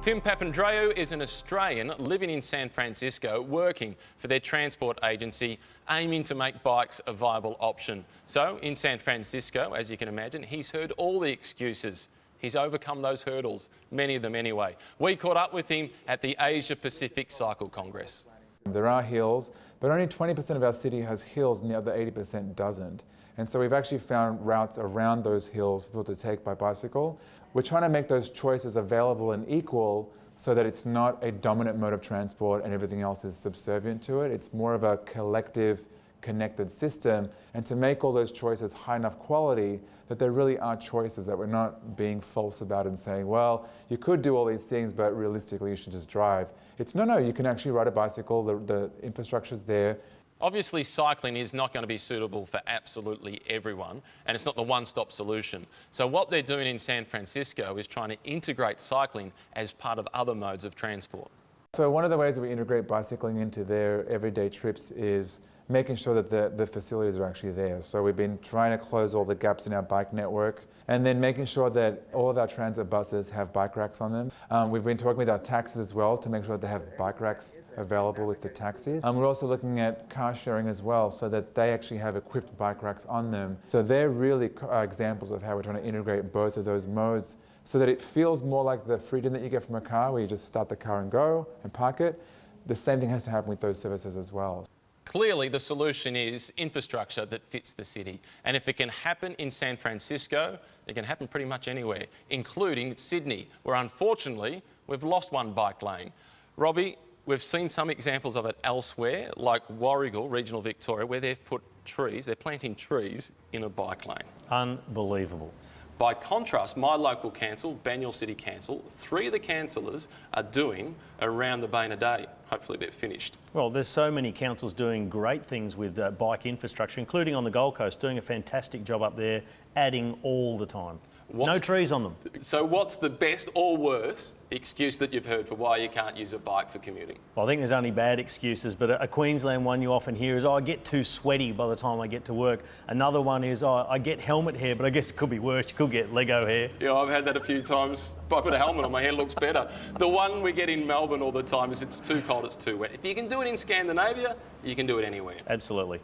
Tim Papandreou is an Australian living in San Francisco, working for their transport agency, aiming to make bikes a viable option. So in San Francisco, as you can imagine, he's heard all the excuses. He's overcome those hurdles, many of them anyway. We caught up with him at the Asia Pacific Cycle Congress. There are hills, but only 20% of our city has hills and the other 80% doesn't. And so we've actually found routes around those hills for people to take by bicycle. We're trying to make those choices available and equal so that it's not a dominant mode of transport and everything else is subservient to it. It's more of a collective, connected system, and to make all those choices high enough quality that there really are choices, that we're not being false about and saying, well, you could do all these things, but realistically you should just drive. It's no, you can actually ride a bicycle, the infrastructure's there. Obviously, cycling is not going to be suitable for absolutely everyone, and it's not the one-stop solution. So what they're doing in San Francisco is trying to integrate cycling as part of other modes of transport. So one of the ways that we integrate bicycling into their everyday trips is making sure that the facilities are actually there. So we've been trying to close all the gaps in our bike network, and then making sure that all of our transit buses have bike racks on them. We've been talking with our taxis as well to make sure that they have bike racks available with the taxis. We're also looking at car sharing as well, so that they actually have equipped bike racks on them. So they're really examples of how we're trying to integrate both of those modes so that it feels more like the freedom that you get from a car, where you just start the car and go and park it. The same thing has to happen with those services as well. Clearly, the solution is infrastructure that fits the city. And if it can happen in San Francisco, it can happen pretty much anywhere, including Sydney, where unfortunately we've lost one bike lane. Robbie, we've seen some examples of it elsewhere, like Warragul, regional Victoria, where they've put trees, they're planting trees in a bike lane. Unbelievable. By contrast, my local council, Banyule City Council, 3 of the councillors are doing around the Bane a day. Hopefully they're finished. Well, there's so many councils doing great things with bike infrastructure, including on the Gold Coast, doing a fantastic job up there, adding all the time. No trees on them. So what's the best or worst excuse that you've heard for why you can't use a bike for commuting? Well, I think there's only bad excuses, but a Queensland one you often hear is, oh, I get too sweaty by the time I get to work. Another one is, oh, I get helmet hair, but I guess it could be worse. You could get Lego hair. Yeah, I've had that a few times. If I put a helmet on, my hair looks better. The one we get in Melbourne all the time is it's too cold, it's too wet. If you can do it in Scandinavia, you can do it anywhere. Absolutely.